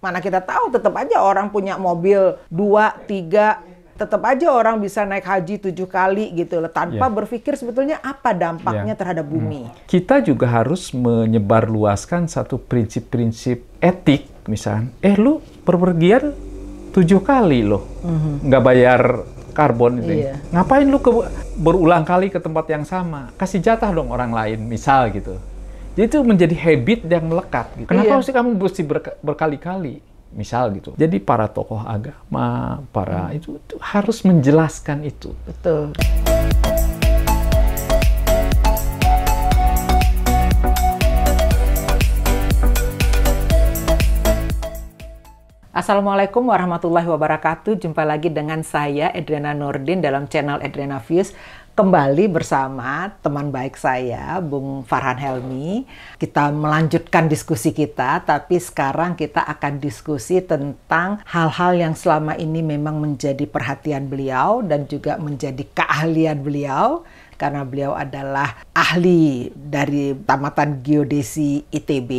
Mana kita tahu tetap aja orang punya mobil 2, 3, tetap aja orang bisa naik haji 7 kali gitu loh, tanpa berpikir sebetulnya apa dampaknya terhadap bumi. Kita juga harus menyebarluaskan satu prinsip-prinsip etik, misalnya, lu berpergian 7 kali loh, nggak bayar karbon ini. Ngapain lu berulang kali ke tempat yang sama? Kasih jatah dong orang lain, misal gitu. Jadi itu menjadi habit yang melekat. Gitu. Kenapa sih kamu mesti berkali-kali? Misal gitu. Jadi para tokoh agama, para itu harus menjelaskan itu. Betul. Assalamualaikum warahmatullahi wabarakatuh. Jumpa lagi dengan saya, Edriana Nurdin, dalam channel Edriana Views. Kembali bersama teman baik saya, Bung Farhan Helmi. Kita melanjutkan diskusi kita, tapi sekarang kita akan diskusi tentang hal-hal yang selama ini memang menjadi perhatian beliau dan juga menjadi keahlian beliau. Karena beliau adalah ahli dari Tamatan Geodesi ITB.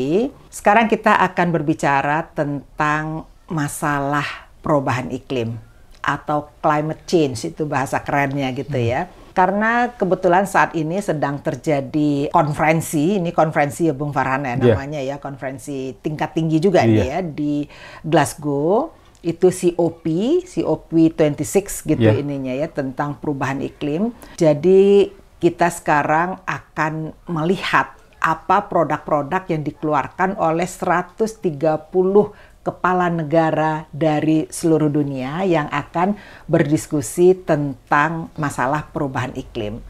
Sekarang kita akan berbicara tentang masalah perubahan iklim atau climate change, itu bahasa kerennya gitu ya. Karena kebetulan saat ini sedang terjadi konferensi, ini konferensi ya Bung Farhan ya namanya ya, konferensi tingkat tinggi juga nih ya di Glasgow. Itu COP26 gitu ininya ya, tentang perubahan iklim. Jadi kita sekarang akan melihat apa produk-produk yang dikeluarkan oleh 130 kepala negara dari seluruh dunia yang akan berdiskusi tentang masalah perubahan iklim.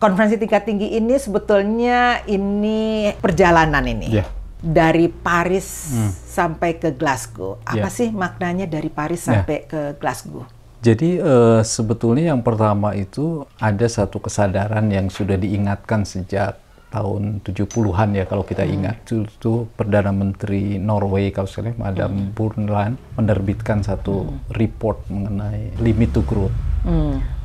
Konferensi tingkat tinggi ini sebetulnya ini perjalanan ini. Dari Paris sampai ke Glasgow. Apa sih maknanya dari Paris sampai ke Glasgow? Jadi sebetulnya yang pertama itu ada satu kesadaran yang sudah diingatkan sejak tahun 70-an ya kalau kita ingat. Itu Perdana Menteri Norway kalau saya Madam Brundtland menerbitkan satu report mengenai limit to growth.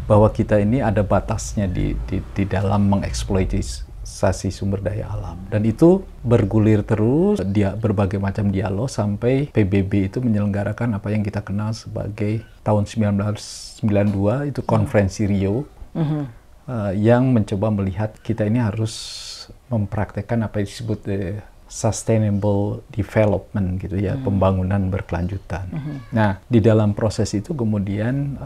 Bahwa kita ini ada batasnya di dalam mengeksploitasi sumber daya alam. Dan itu bergulir terus, berbagai macam dialog sampai PBB itu menyelenggarakan apa yang kita kenal sebagai tahun 1992 itu konferensi Rio. Yang mencoba melihat kita ini harus mempraktekkan apa yang disebut sustainable development gitu ya, pembangunan berkelanjutan. Nah, di dalam proses itu kemudian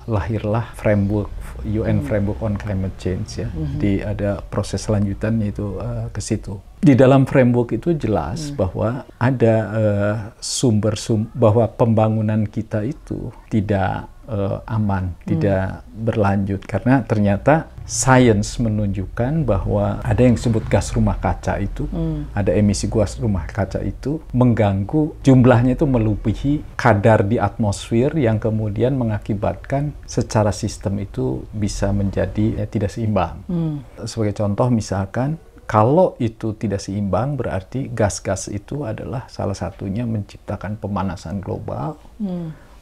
lahirlah framework UN Framework on Climate Change ya. Jadi ada proses lanjutannya itu ke situ. Di dalam framework itu jelas bahwa ada bahwa pembangunan kita itu tidak aman, tidak berlanjut karena ternyata sains menunjukkan bahwa ada yang disebut gas rumah kaca itu, ada emisi gas rumah kaca itu mengganggu, jumlahnya itu melebihi kadar di atmosfer yang kemudian mengakibatkan secara sistem itu bisa menjadi tidak seimbang. Sebagai contoh misalkan kalau itu tidak seimbang berarti gas-gas itu adalah salah satunya menciptakan pemanasan global,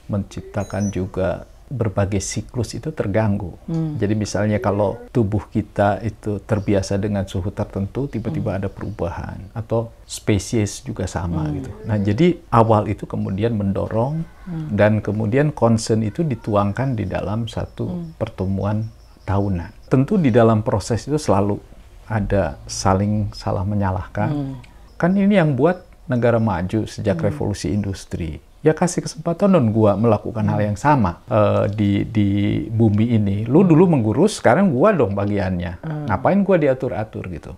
menciptakan juga berbagai siklus itu terganggu. Jadi misalnya kalau tubuh kita itu terbiasa dengan suhu tertentu, tiba-tiba ada perubahan. Atau spesies juga sama gitu. Nah jadi awal itu kemudian mendorong dan kemudian concern itu dituangkan di dalam satu pertemuan tahunan. Tentu di dalam proses itu selalu ada saling salah menyalahkan. Kan ini yang buat negara maju sejak revolusi industri. Ya kasih kesempatan dong gua melakukan hal yang sama di bumi ini. Lu dulu menggurus, sekarang gua dong bagiannya. Ngapain gua diatur-atur gitu.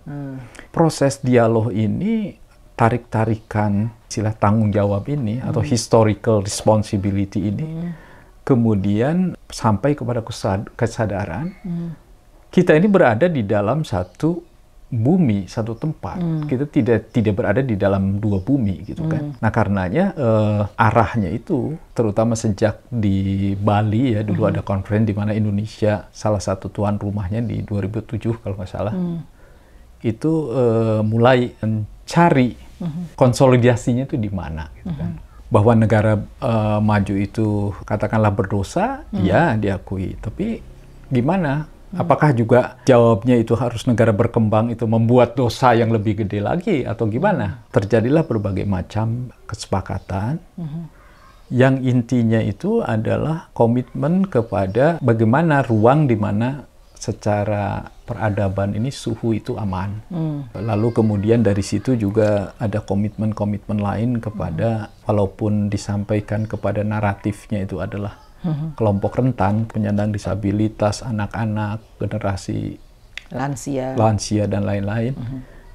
Proses dialog ini, tarik-tarikan istilah tanggung jawab ini atau historical responsibility ini, kemudian sampai kepada kesadaran kita ini berada di dalam satu bumi, satu tempat. Kita tidak berada di dalam dua bumi gitu kan. Nah karenanya arahnya itu terutama sejak di Bali ya, dulu ada konferensi di mana Indonesia salah satu tuan rumahnya di 2007 kalau nggak salah. Itu mulai mencari konsolidasinya itu di mana gitu kan. Bahwa negara maju itu katakanlah berdosa, ya diakui. Tapi gimana Apakah juga jawabnya itu harus negara berkembang itu membuat dosa yang lebih gede lagi atau gimana? Terjadilah berbagai macam kesepakatan yang intinya itu adalah komitmen kepada bagaimana ruang di mana secara peradaban ini suhu itu aman. Lalu kemudian dari situ juga ada komitmen-komitmen lain kepada, walaupun disampaikan kepada naratifnya itu adalah kelompok rentan, penyandang disabilitas, anak-anak, generasi lansia dan lain-lain,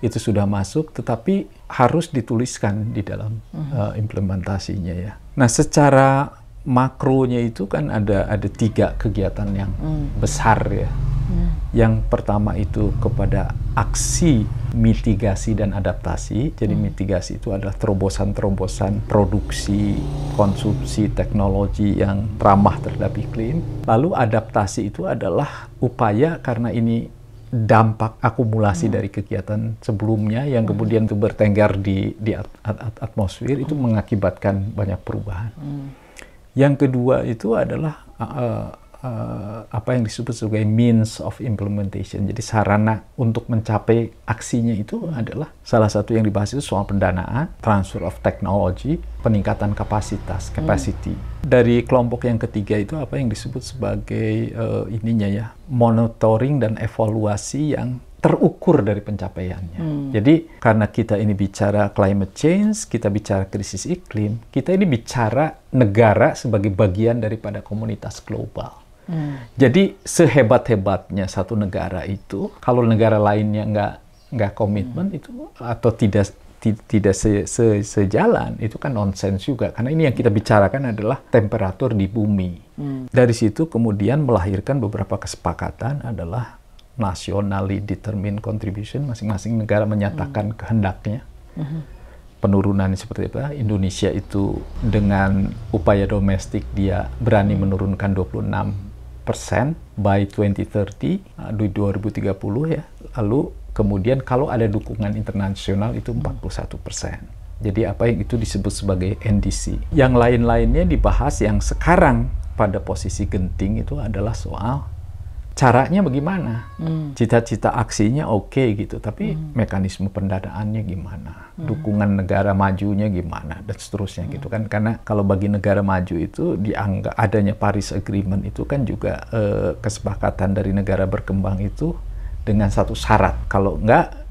itu sudah masuk, tetapi harus dituliskan di dalam implementasinya ya. Nah, secara makronya itu kan ada 3 kegiatan yang besar ya. Yang pertama itu kepada aksi mitigasi dan adaptasi. Jadi mitigasi itu adalah terobosan-terobosan produksi, konsumsi teknologi yang ramah terhadap iklim. Lalu adaptasi itu adalah upaya, karena ini dampak akumulasi dari kegiatan sebelumnya yang kemudian itu bertengger di atmosfer, itu mengakibatkan banyak perubahan. Yang kedua itu adalah apa yang disebut sebagai means of implementation. Jadi sarana untuk mencapai aksinya itu adalah salah satu yang dibahas itu soal pendanaan, transfer of technology, peningkatan kapasitas, capacity. Dari kelompok yang ketiga itu apa yang disebut sebagai ininya ya, monitoring dan evaluasi yang terukur dari pencapaiannya. Jadi karena kita ini bicara climate change, kita bicara krisis iklim, kita ini bicara negara sebagai bagian daripada komunitas global. Jadi sehebat-hebatnya satu negara itu, kalau negara lainnya nggak komitmen itu atau tidak sejalan, itu kan nonsens juga. Karena ini yang kita bicarakan adalah temperatur di bumi. Dari situ kemudian melahirkan beberapa kesepakatan adalah nationally determined contribution. Masing-masing negara menyatakan kehendaknya. Penurunan seperti apa? Indonesia itu dengan upaya domestik dia berani menurunkan 26% by 2030, di 2030 ya. Lalu kemudian kalau ada dukungan internasional itu 41%. Jadi apa yang itu disebut sebagai NDC. Yang lain-lainnya dibahas yang sekarang pada posisi genting itu adalah soal caranya bagaimana. Cita-cita aksinya oke gitu, tapi mekanisme pendanaannya gimana, dukungan negara majunya gimana, dan seterusnya gitu kan. Karena kalau bagi negara maju itu dianggap adanya Paris Agreement itu kan juga kesepakatan dari negara berkembang itu dengan satu syarat, kalau enggak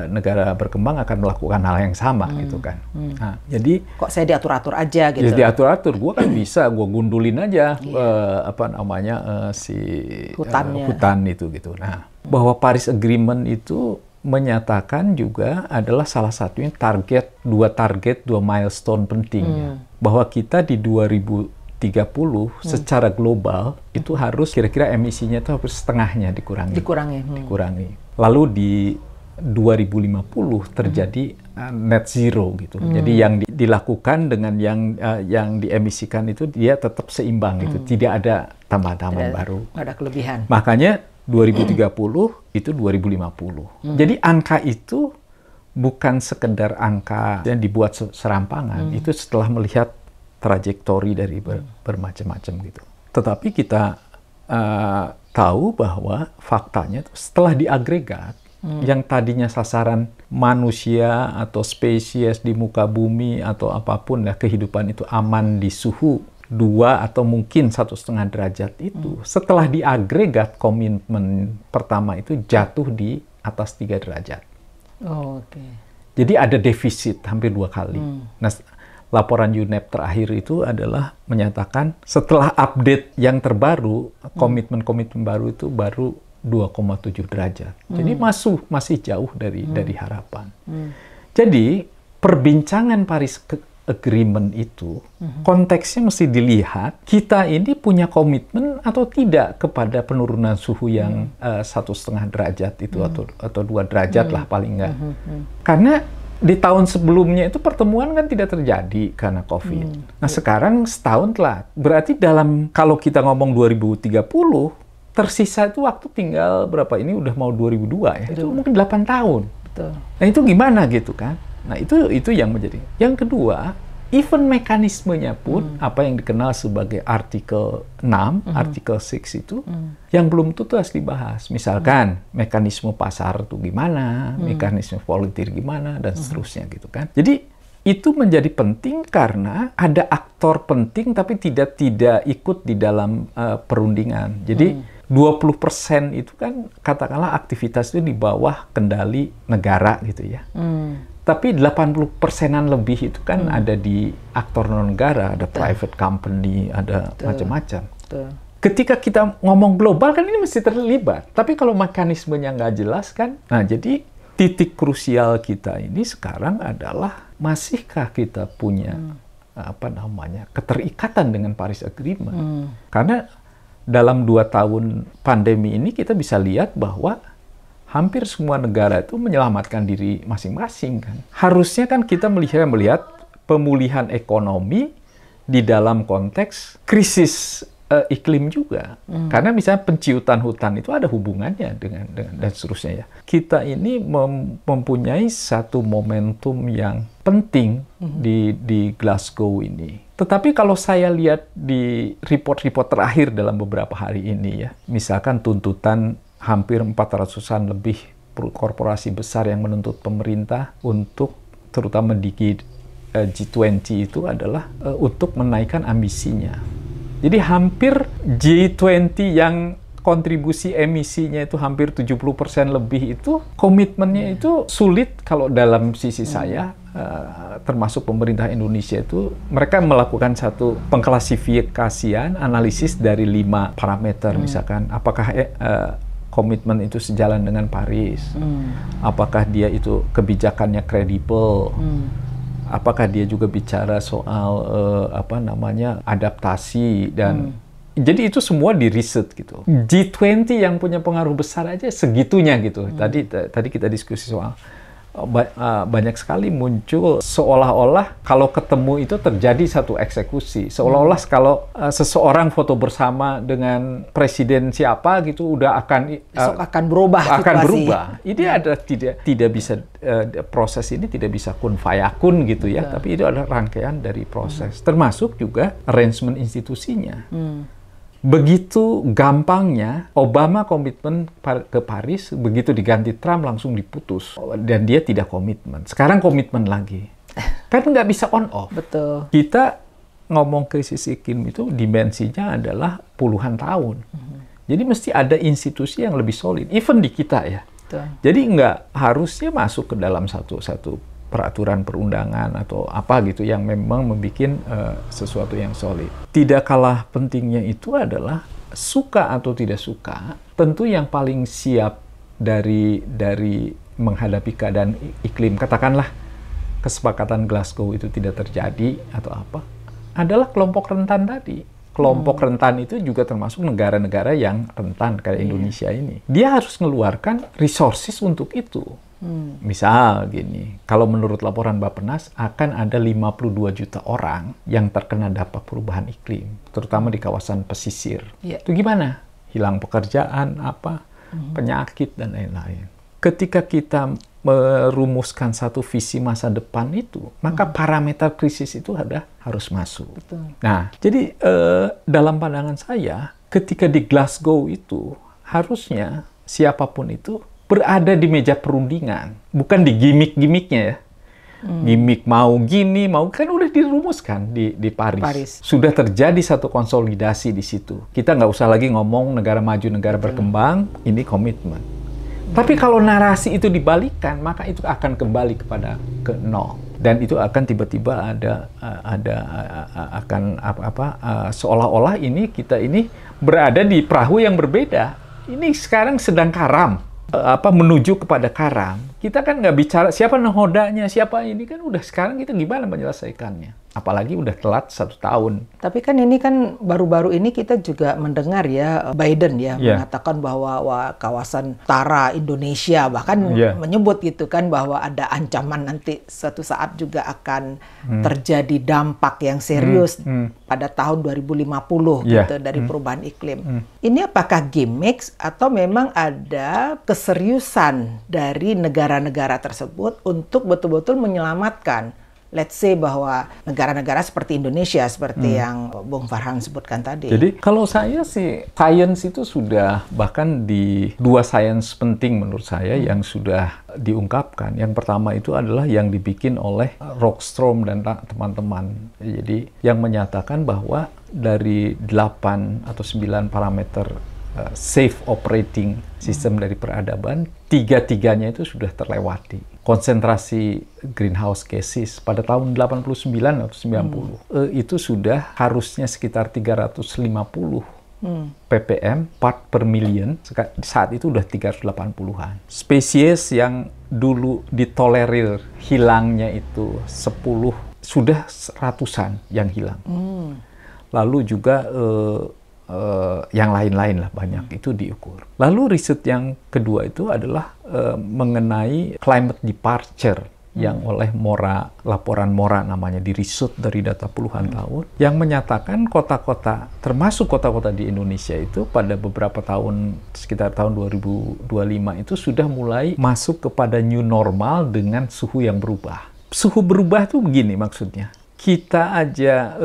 negara berkembang akan melakukan hal yang sama gitu kan. Nah, jadi kok saya diatur-atur aja gitu. Ya diatur-atur, gue kan bisa, gue gundulin aja si hutan itu gitu. Nah, bahwa Paris Agreement itu menyatakan juga adalah salah satunya dua milestone pentingnya. Bahwa kita di 2030 secara global itu harus kira-kira emisinya itu harus setengahnya dikurangi. Lalu di 2050 terjadi net zero gitu. Jadi yang dilakukan dengan yang diemisikan itu dia tetap seimbang gitu. Tidak ada tambahan-tambahan baru. Ada kelebihan. Makanya 2030 itu 2050. Jadi angka itu bukan sekedar angka yang dibuat serampangan. Itu setelah melihat trajektori dari bermacam-macam gitu. Tetapi kita tahu bahwa faktanya setelah diagregat, yang tadinya sasaran manusia atau spesies di muka bumi atau apapun lah kehidupan itu aman di suhu 2 atau mungkin 1,5 derajat itu, setelah diagregat komitmen pertama itu jatuh di atas 3 derajat. Jadi ada defisit hampir 2 kali. Nah, laporan UNEP terakhir itu adalah menyatakan setelah update yang terbaru, komitmen-komitmen baru itu baru 2,7 derajat. Jadi masih jauh dari harapan. Jadi perbincangan Paris Agreement itu konteksnya mesti dilihat kita ini punya komitmen atau tidak kepada penurunan suhu yang 1,5 derajat itu atau 2 derajat lah paling nggak. Karena di tahun sebelumnya itu pertemuan kan tidak terjadi karena COVID. Nah sekarang setahun telah. Berarti kalau kita ngomong 2030, tersisa itu waktu tinggal berapa, ini udah mau 2002 ya, itu mungkin 8 tahun. Betul. Nah itu gimana gitu kan? Nah itu yang menjadi. Yang kedua, even mekanismenya pun apa yang dikenal sebagai artikel 6, artikel 6 itu yang belum tentu harus dibahas. Misalkan mekanisme pasar itu gimana, mekanisme volunteer gimana dan seterusnya gitu kan. Jadi itu menjadi penting karena ada aktor penting tapi tidak ikut di dalam perundingan. Jadi 20% itu kan katakanlah aktivitas itu di bawah kendali negara gitu ya. Tapi 80%-an lebih itu kan ada di aktor non-negara, ada private company, ada macam-macam. Ketika kita ngomong global kan ini mesti terlibat. Tapi kalau mekanismenya nggak jelas kan, nah jadi titik krusial kita ini sekarang adalah masihkah kita punya keterikatan dengan Paris Agreement? Karena dalam 2 tahun pandemi ini kita bisa lihat bahwa hampir semua negara itu menyelamatkan diri masing-masing kan. Harusnya kan kita melihat pemulihan ekonomi di dalam konteks krisis iklim juga. Karena misalnya penciutan hutan itu ada hubungannya dengan dan seterusnya ya. Kita ini mempunyai satu momentum yang penting di Glasgow ini. Tetapi kalau saya lihat di report-report terakhir dalam beberapa hari ini ya, misalkan tuntutan hampir 400-an lebih korporasi besar yang menuntut pemerintah untuk terutama di G20 itu adalah untuk menaikkan ambisinya. Jadi hampir G20 yang kontribusi emisinya itu hampir 70% lebih itu komitmennya itu sulit kalau dalam sisi saya termasuk pemerintah Indonesia itu mereka melakukan satu pengklasifikasian analisis dari 5 parameter misalkan apakah komitmen itu sejalan dengan Paris, apakah dia itu kebijakannya kredibel, apakah dia juga bicara soal adaptasi dan jadi itu semua di riset gitu. G20 yang punya pengaruh besar aja segitunya gitu. Tadi kita diskusi soal banyak sekali muncul seolah-olah kalau ketemu itu terjadi satu eksekusi. Seolah-olah kalau seseorang foto bersama dengan presiden siapa gitu udah akan berubah. Ini ada tidak bisa proses ini tidak bisa kun fayakun gitu ya. Tapi itu adalah rangkaian dari proses. Termasuk juga arrangement institusinya. Begitu gampangnya Obama komitmen ke Paris, begitu diganti Trump langsung diputus dan dia tidak komitmen. Sekarang komitmen lagi, kan nggak bisa on off. Betul. Kita ngomong krisis iklim itu dimensinya adalah puluhan tahun. Jadi mesti ada institusi yang lebih solid, even di kita ya. Betul. Jadi nggak harusnya masuk ke dalam satu peraturan perundangan atau apa gitu yang memang membuat sesuatu yang solid. Tidak kalah pentingnya itu adalah suka atau tidak suka, tentu yang paling siap dari menghadapi keadaan iklim, katakanlah kesepakatan Glasgow itu tidak terjadi atau apa, adalah kelompok rentan tadi. Kelompok rentan itu juga termasuk negara-negara yang rentan kayak Indonesia ini. Dia harus mengeluarkan resources untuk itu. Misal gini, kalau menurut laporan Bappenas akan ada 52 juta orang yang terkena dampak perubahan iklim, terutama di kawasan pesisir. Itu gimana? Hilang pekerjaan, penyakit dan lain-lain. Ketika kita merumuskan satu visi masa depan itu, maka parameter krisis itu harus masuk. Betul. Nah, jadi dalam pandangan saya, ketika di Glasgow itu harusnya siapapun itu berada di meja perundingan, bukan di gimmick-gimmicknya ya. Gimmick mau gini, mau kan udah dirumuskan di Paris. Sudah terjadi satu konsolidasi di situ. Kita nggak usah lagi ngomong negara maju, negara berkembang, ini komitmen. Tapi kalau narasi itu dibalikkan, maka itu akan kembali ke nol. Dan itu akan tiba-tiba seolah-olah ini kita ini berada di perahu yang berbeda. Ini sekarang sedang karam. Menuju kepada karam, kita kan nggak bicara siapa nahodanya, siapa ini kan udah sekarang kita gimana menyelesaikannya. Apalagi udah telat 1 tahun. Tapi kan ini kan baru-baru ini kita juga mendengar ya Biden ya mengatakan bahwa kawasan utara Indonesia bahkan menyebut gitu kan bahwa ada ancaman nanti suatu saat juga akan terjadi dampak yang serius pada tahun 2050 gitu dari perubahan iklim. Ini apakah gimmick atau memang ada keseriusan dari negara-negara tersebut untuk betul-betul menyelamatkan let's say bahwa negara-negara seperti Indonesia, seperti yang Bung Farhan sebutkan tadi. Jadi kalau saya sih, science itu sudah, bahkan di dua science penting menurut saya yang sudah diungkapkan. Yang pertama itu adalah yang dibikin oleh Rockstrom dan teman-teman. Jadi yang menyatakan bahwa dari 8 atau 9 parameter safe operating system dari peradaban, tiga-tiganya itu sudah terlewati. Konsentrasi greenhouse gases pada tahun 89 atau 90 itu sudah harusnya sekitar 350 ppm part per million, saat itu udah 380-an. Spesies yang dulu ditolerir hilangnya itu 10, sudah ratusan yang hilang. Lalu juga yang lain-lain lah banyak itu diukur. Lalu riset yang kedua itu adalah mengenai climate departure yang oleh Mora, laporan Mora namanya, dirisut dari data puluhan tahun, yang menyatakan kota-kota, termasuk kota-kota di Indonesia itu pada beberapa tahun, sekitar tahun 2025 itu sudah mulai masuk kepada new normal dengan suhu yang berubah. Suhu berubah tuh begini maksudnya. Kita aja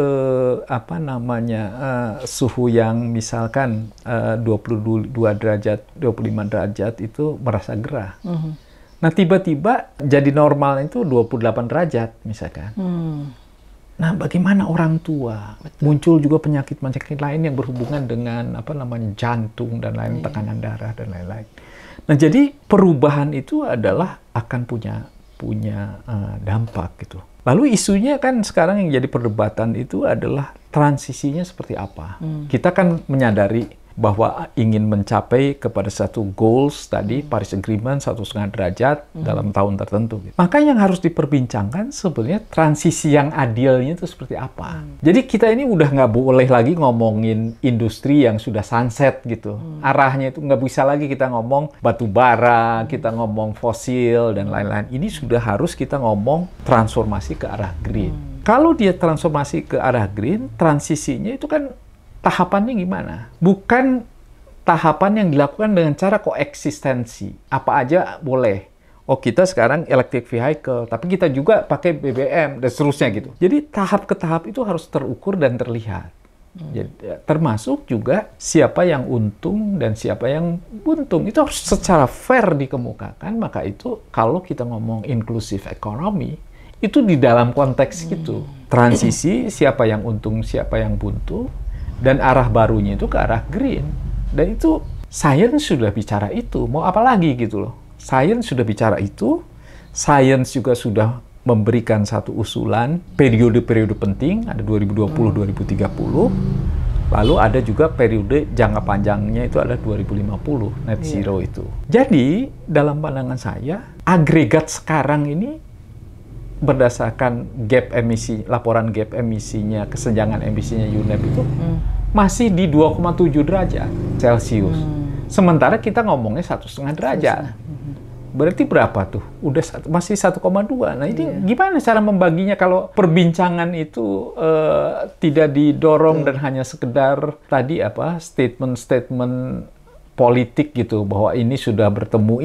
suhu yang misalkan 22 derajat, 25 derajat itu merasa gerah. Nah, tiba-tiba jadi normal itu 28 derajat misalkan. Nah, bagaimana orang tua? Betul. Muncul juga penyakit-penyakit lain yang berhubungan dengan jantung dan lain, tekanan darah dan lain-lain. Nah, jadi perubahan itu adalah akan punya dampak gitu. Lalu isunya kan sekarang yang jadi perdebatan itu adalah transisinya seperti apa. Kita kan menyadari bahwa ingin mencapai kepada satu goals tadi, Paris Agreement 1,5 derajat dalam tahun tertentu. Maka yang harus diperbincangkan sebenarnya transisi yang adilnya itu seperti apa. Jadi kita ini udah nggak boleh lagi ngomongin industri yang sudah sunset gitu. Arahnya itu nggak bisa lagi kita ngomong batu bara, kita ngomong fosil dan lain-lain. Ini sudah harus kita ngomong transformasi ke arah green. Kalau dia transformasi ke arah green, transisinya itu kan tahapannya gimana? Bukan tahapan yang dilakukan dengan cara koeksistensi. Apa aja boleh. Oh, kita sekarang electric vehicle, tapi kita juga pakai BBM dan seterusnya gitu. Jadi tahap ke tahap itu harus terukur dan terlihat. Jadi, termasuk juga siapa yang untung dan siapa yang buntung. Itu harus secara fair dikemukakan. Maka itu kalau kita ngomong inclusive economy, itu di dalam konteks gitu. Transisi, siapa yang untung, siapa yang buntu. Dan arah barunya itu ke arah green. Dan itu, sains sudah bicara itu. Mau apa lagi gitu loh. Sains sudah bicara itu. Sains juga sudah memberikan satu usulan. Periode-periode penting. Ada 2020-2030. Lalu ada juga periode jangka panjangnya itu ada 2050. Net zero itu. Jadi, dalam pandangan saya, agregat sekarang ini berdasarkan gap emisi, laporan gap emisinya, kesenjangan emisinya UNEP itu masih di 2,7 derajat Celcius. Sementara kita ngomongnya 1,5 derajat. Berarti berapa tuh? Udah masih 1,2. Nah, ini gimana cara membaginya kalau perbincangan itu tidak didorong dan hanya sekedar tadi statement-statement politik gitu, bahwa ini sudah bertemu.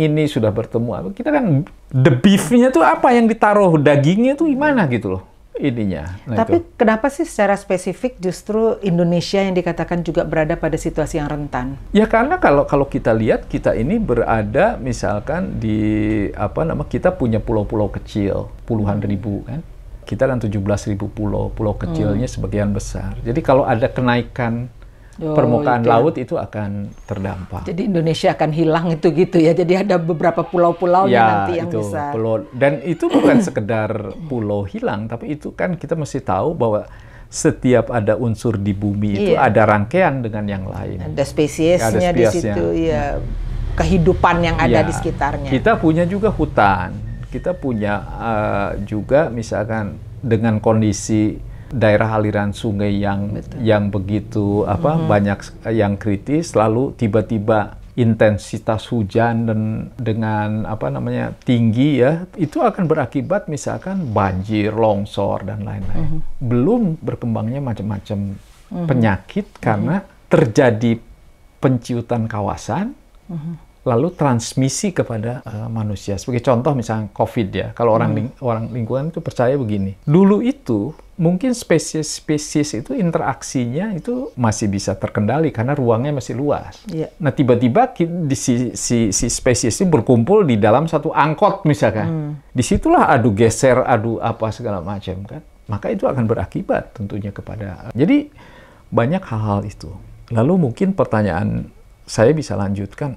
Kita kan the beef-nya tuh apa yang ditaruh, dagingnya tuh gimana gitu loh ininya. Nah, tapi kenapa sih secara spesifik justru Indonesia yang dikatakan juga berada pada situasi yang rentan? Ya karena kalau kita lihat, kita ini berada misalkan di kita punya pulau-pulau kecil, puluhan ribu kan. Kita kan 17.000 pulau kecilnya sebagian besar. Jadi kalau ada kenaikan permukaan laut itu akan terdampak. Jadi Indonesia akan hilang itu gitu ya. Jadi ada beberapa pulau-pulau nanti yang bisa. Dan itu bukan sekedar pulau hilang, tapi itu kan kita mesti tahu bahwa setiap ada unsur di bumi itu ada rangkaian dengan yang lain. Ada spesiesnya di situ, ya. Kehidupan yang ada di sekitarnya. Kita punya juga hutan. Kita punya juga misalkan dengan kondisi daerah aliran sungai yang begitu banyak yang kritis, lalu tiba-tiba intensitas hujan dan dengan tinggi ya, itu akan berakibat misalkan banjir, longsor dan lain-lain. Belum berkembangnya macam-macam penyakit karena terjadi penciutan kawasan, lalu transmisi kepada manusia. Sebagai contoh misalnya COVID ya, kalau orang lingkungan itu percaya begini. Dulu itu mungkin spesies-spesies itu interaksinya itu masih bisa terkendali karena ruangnya masih luas. Yeah. Nah tiba-tiba si spesies itu berkumpul di dalam satu angkot misalkan. Disitulah adu geser, adu apa segala macam kan. Maka itu akan berakibat tentunya kepada. Jadi banyak hal-hal itu. Lalu mungkin pertanyaan saya bisa lanjutkan.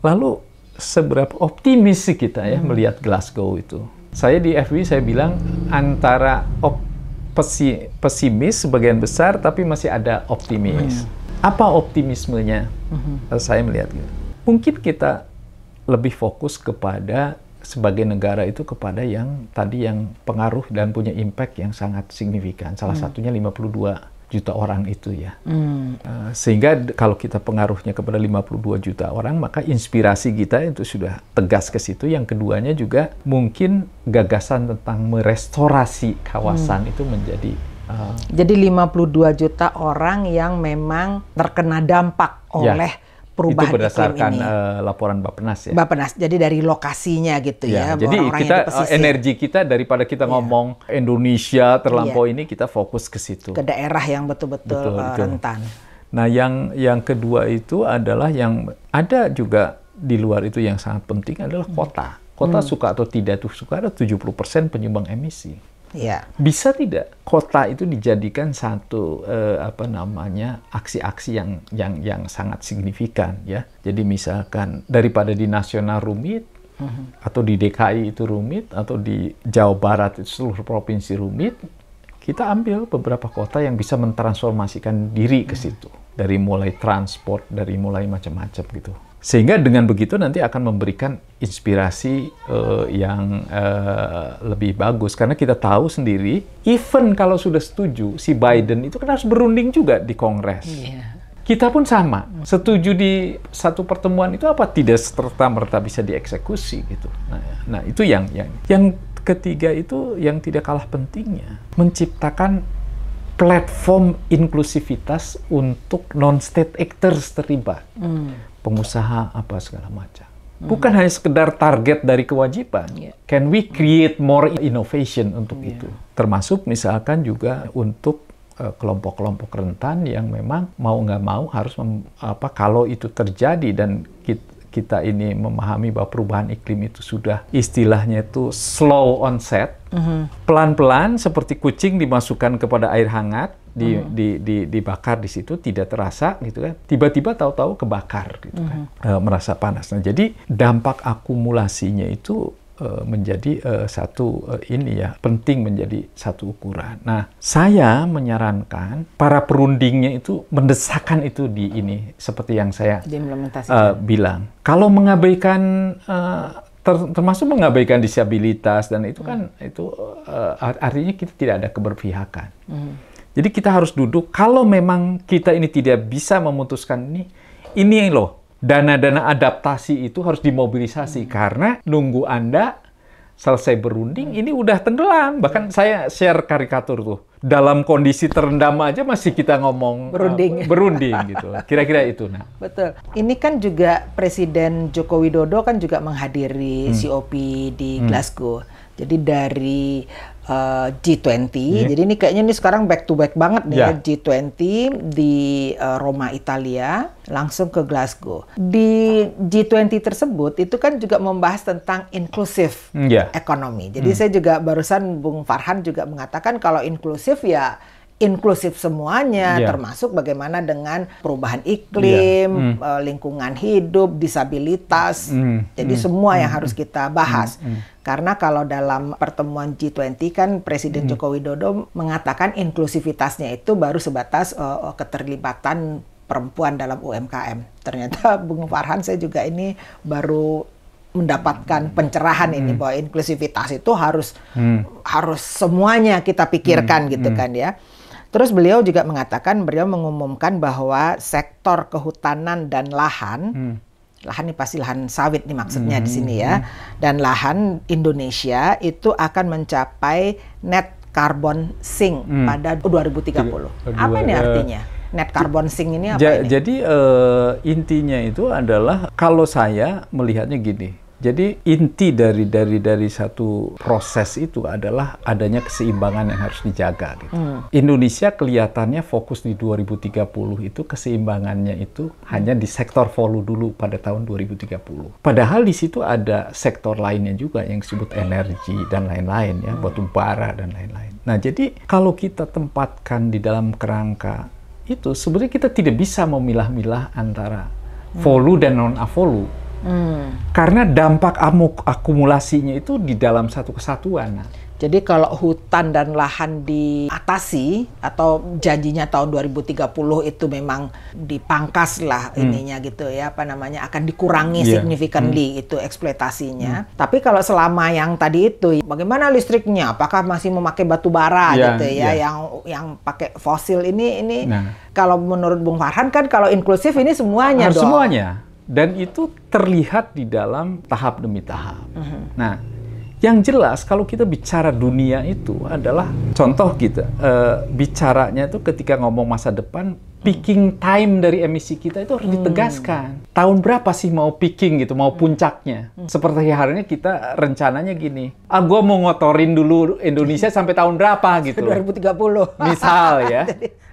Lalu seberapa optimis sih kita ya melihat Glasgow itu? Saya di FW saya bilang antara pesimis sebagian besar, tapi masih ada optimis. Apa optimismenya? Saya melihat gitu. Mungkin kita lebih fokus kepada sebagai negara itu kepada yang tadi yang pengaruh dan punya impact yang sangat signifikan. Salah satunya 52 juta orang itu ya. Sehingga kalau kita pengaruhnya kepada 52 juta orang, maka inspirasi kita itu sudah tegas ke situ. Yang keduanya juga mungkin gagasan tentang merestorasi kawasan itu menjadi jadi 52 juta orang yang memang terkena dampak oleh perubahan itu berdasarkan iklim ini. Laporan Bappenas ya. Bappenas, jadi dari lokasinya gitu ya. Jadi kita energi kita daripada kita ngomong Indonesia terlampau ini, kita fokus ke situ. Ke daerah yang betul-betul rentan. Nah yang kedua itu adalah yang ada juga di luar itu yang sangat penting adalah kota. Kota suka atau tidak tuh suka ada 70% penyumbang emisi. Ya. Bisa tidak kota itu dijadikan satu aksi-aksi yang sangat signifikan ya. Jadi misalkan daripada di nasional rumit atau di DKI itu rumit atau di Jawa Barat itu seluruh provinsi rumit, kita ambil beberapa kota yang bisa mentransformasikan diri ke situ. Dari mulai transport, dari mulai macam-macam gitu. Sehingga dengan begitu nanti akan memberikan inspirasi yang lebih bagus. Karena kita tahu sendiri, even kalau sudah setuju, si Biden itu kan harus berunding juga di Kongres. Kita pun sama. Setuju di satu pertemuan itu apa? Tidak serta-merta bisa dieksekusi gitu. Nah itu yang ketiga itu yang tidak kalah pentingnya. Menciptakan platform inklusivitas untuk non-state actors terlibat. Pengusaha apa segala macam. Bukan hanya sekedar target dari kewajiban. Can we create more innovation untuk itu? Termasuk misalkan juga untuk kelompok-kelompok rentan yang memang mau nggak mau harus kalau itu terjadi dan kita ini memahami bahwa perubahan iklim itu sudah istilahnya itu slow onset, pelan-pelan seperti kucing dimasukkan kepada air hangat, dibakar di situ tidak terasa gitu kan, tiba-tiba tahu-tahu kebakar gitu kan, merasa panas. Nah jadi dampak akumulasinya itu menjadi penting menjadi satu ukuran. Nah, saya menyarankan para perundingnya itu mendesakkan itu di ini seperti yang saya bilang. Kalau mengabaikan termasuk mengabaikan disabilitas dan itu kan artinya kita tidak ada keberpihakan. Jadi kita harus duduk. Kalau memang kita ini tidak bisa memutuskan ini loh. Dana-dana adaptasi itu harus dimobilisasi karena nunggu Anda selesai berunding ini udah tenggelam. Bahkan saya share karikatur tuh. Dalam kondisi terendam aja masih kita ngomong berunding gitu. Kira-kira itu. Nah. Betul. Ini kan juga Presiden Joko Widodo kan juga menghadiri COP di Glasgow. Jadi dari G20, jadi ini kayaknya sekarang back to back banget nih G20 di Roma, Italia, langsung ke Glasgow. Di G20 tersebut itu kan juga membahas tentang inklusif ekonomi. Jadi saya juga barusan Bung Farhan juga mengatakan kalau inklusif ya inklusif semuanya, termasuk bagaimana dengan perubahan iklim, lingkungan hidup, disabilitas. Jadi semua yang harus kita bahas. Karena kalau dalam pertemuan G20 kan Presiden Joko Widodo mengatakan inklusivitasnya itu baru sebatas keterlibatan perempuan dalam UMKM. Ternyata Bung Farhan saya juga ini baru mendapatkan pencerahan ini bahwa inklusivitas itu harus semuanya kita pikirkan gitu kan ya. Terus beliau juga beliau mengumumkan bahwa sektor kehutanan dan lahan ini pasti lahan sawit nih maksudnya di sini ya, dan lahan Indonesia itu akan mencapai net carbon sink pada 2030. Apa ini artinya? net carbon sink ini apa ini? Jadi intinya itu adalah kalau saya melihatnya gini. Jadi inti dari satu proses itu adalah adanya keseimbangan yang harus dijaga. Gitu. Indonesia kelihatannya fokus di 2030 itu keseimbangannya itu hanya di sektor volume dulu pada tahun 2030. Padahal di situ ada sektor lainnya juga yang disebut energi dan lain-lain ya, batu bara dan lain-lain. Nah jadi kalau kita tempatkan di dalam kerangka itu sebenarnya kita tidak bisa memilah-milah antara volume dan non-volume. Karena dampak akumulasinya itu di dalam satu kesatuan. Jadi kalau hutan dan lahan diatasi atau janjinya tahun 2030 itu memang dipangkas lah ininya gitu ya, apa namanya, akan dikurangi significantly itu eksploitasinya. Tapi kalau selama yang tadi itu, bagaimana listriknya? Apakah masih memakai batu bara gitu ya, yang pakai fosil ini kalau menurut Bung Farhan kan kalau inklusif ini semuanya dong. Semuanya. Dan itu terlihat di dalam tahap demi tahap. Nah, yang jelas kalau kita bicara dunia itu adalah contoh kita bicaranya itu ketika ngomong masa depan, peaking time dari emisi kita itu harus ditegaskan. Tahun berapa sih mau peaking gitu, mau puncaknya? Seperti hari ini kita rencananya gini, gue mau ngotorin dulu Indonesia sampai tahun berapa gitu. 2030. Misal ya.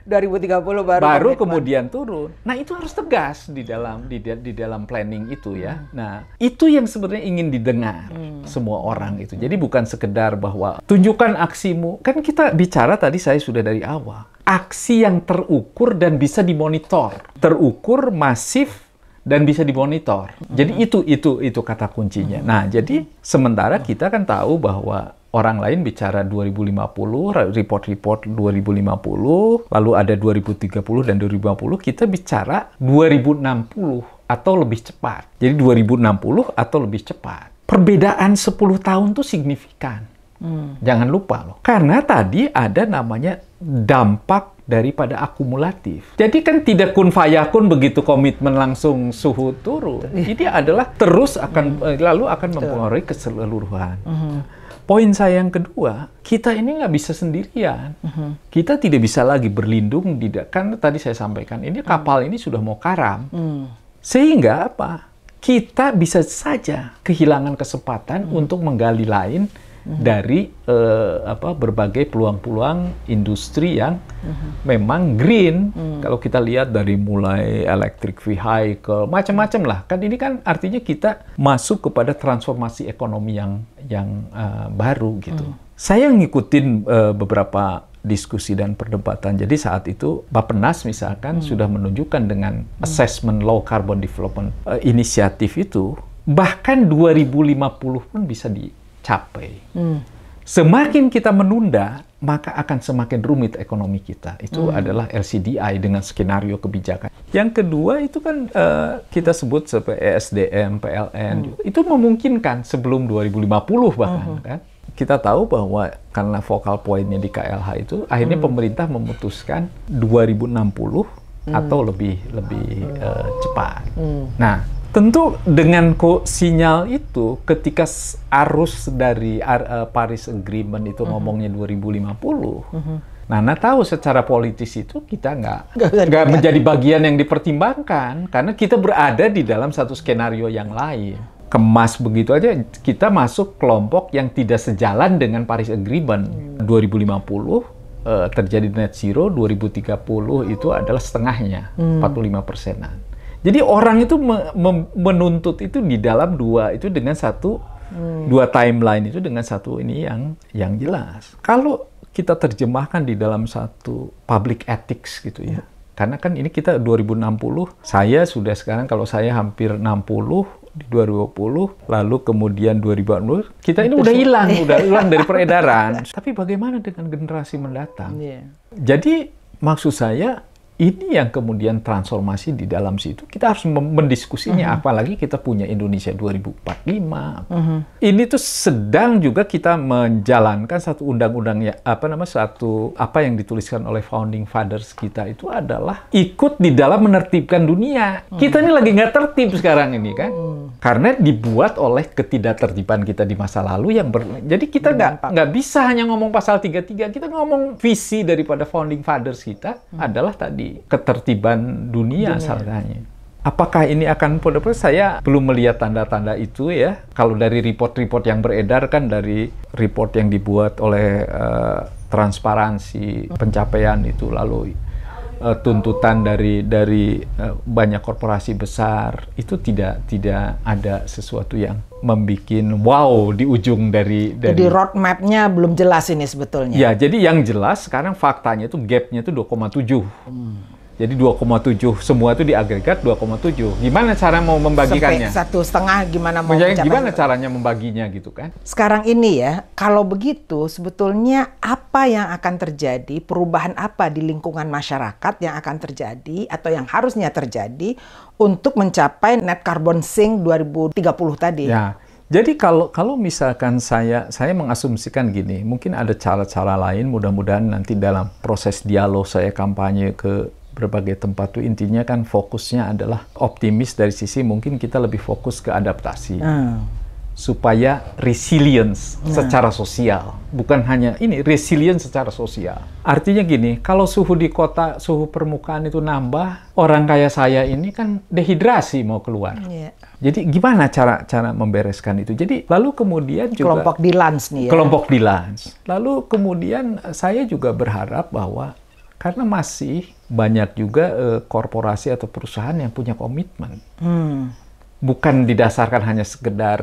2030 baru kemudian turun. Nah, itu harus tegas di dalam planning itu ya. Nah, itu yang sebenarnya ingin didengar semua orang itu. Jadi bukan sekedar bahwa tunjukkan aksimu. Kan kita bicara tadi saya sudah dari awal. Aksi yang terukur dan bisa dimonitor. Terukur, masif, dan bisa dimonitor. Jadi itu kata kuncinya. Nah, jadi sementara kita kan tahu bahwa orang lain bicara 2050, report 2050, lalu ada 2030 dan 2050, kita bicara 2060 atau lebih cepat. Jadi 2060 atau lebih cepat. Perbedaan 10 tahun itu signifikan. Jangan lupa loh. Karena tadi ada namanya dampak daripada akumulatif. Jadi kan tidak kun fayakun begitu komitmen langsung suhu turun. Ini adalah terus lalu akan mempengaruhi keseluruhan. Poin saya yang kedua, kita ini nggak bisa sendirian. Kita tidak bisa lagi berlindung kan tadi saya sampaikan, ini kapal ini sudah mau karam. Sehingga apa? Kita bisa saja kehilangan kesempatan untuk menggali lain dari berbagai peluang-peluang industri yang memang green. Kalau kita lihat dari mulai electric vehicle, macam-macam lah. Kan ini kan artinya kita masuk kepada transformasi ekonomi yang baru gitu. Saya ngikutin beberapa diskusi dan perdebatan. Jadi saat itu Bappenas misalkan sudah menunjukkan dengan assessment low carbon development inisiatif itu, bahkan 2050 pun bisa dicapai. Semakin kita menunda, maka akan semakin rumit ekonomi kita. Itu adalah LCDI dengan skenario kebijakan. Yang kedua itu kan kita sebut seperti ESDM, PLN. Itu memungkinkan sebelum 2050 bahkan kan. Kita tahu bahwa karena focal point-nya di KLH itu, akhirnya pemerintah memutuskan 2060 atau lebih cepat. Nah, tentu dengan sinyal itu, ketika arus dari Paris Agreement itu ngomongnya 2050, Nana tahu secara politis itu kita nggak menjadi bagian yang dipertimbangkan, karena kita berada di dalam satu skenario yang lain. Kemas begitu aja, kita masuk kelompok yang tidak sejalan dengan Paris Agreement. 2050 terjadi net zero, 2030 itu adalah setengahnya, 45%-an. Jadi orang itu menuntut itu di dalam dua timeline itu dengan satu ini yang jelas. Kalau kita terjemahkan di dalam satu public ethics gitu ya. Karena kan ini kita 2060, saya sudah sekarang kalau saya hampir 60 di 2020, lalu kemudian 2040, kita ini udah hilang dari peredaran. Tapi bagaimana dengan generasi mendatang? Jadi maksud saya, ini yang kemudian transformasi di dalam situ. Kita harus mendiskusinya, apalagi kita punya Indonesia 2045. Ini tuh sedang juga kita menjalankan satu undang-undang apa yang dituliskan oleh founding fathers kita itu adalah ikut di dalam menertibkan dunia. Kita ini lagi nggak tertib sekarang ini kan, karena dibuat oleh ketidaktertiban kita di masa lalu jadi kita nggak bisa hanya ngomong pasal 33. Kita ngomong visi daripada founding fathers kita adalah tadi dari ketertiban dunia salahnya. Apakah ini akan saya belum melihat tanda-tanda itu ya. Kalau dari report-report yang beredar kan, dari report yang dibuat oleh Transparansi Pencapaian itu, lalu tuntutan dari banyak korporasi besar, itu tidak ada sesuatu yang membuat wow di ujung dari Jadi roadmap-nya belum jelas ini sebetulnya. Ya, jadi yang jelas sekarang faktanya itu gap-nya itu 2,7. Jadi 2,7 semua itu diagregat 2,7. Gimana cara mau membagikannya? Sampai 1,5 gimana mau Gimana caranya membaginya gitu kan? Sekarang ini ya, kalau begitu sebetulnya apa yang akan terjadi, perubahan apa di lingkungan masyarakat yang akan terjadi atau yang harusnya terjadi untuk mencapai net carbon sink 2030 tadi? Ya. Jadi kalau misalkan saya mengasumsikan gini, mungkin ada cara-cara lain, mudah-mudahan nanti dalam proses dialog saya kampanye ke berbagai tempat tuh, intinya kan fokusnya adalah optimis dari sisi mungkin kita lebih fokus ke adaptasi. Supaya resilience secara sosial, bukan hanya ini, resilience secara sosial. Artinya gini, kalau suhu di kota, suhu permukaan itu nambah, orang kayak saya ini kan dehidrasi mau keluar. Jadi gimana cara membereskan itu? Jadi lalu kemudian juga kelompok Dilans nih ya. Kelompok Dilans. Lalu kemudian saya juga berharap bahwa karena masih banyak juga korporasi atau perusahaan yang punya komitmen. Bukan didasarkan hanya sekedar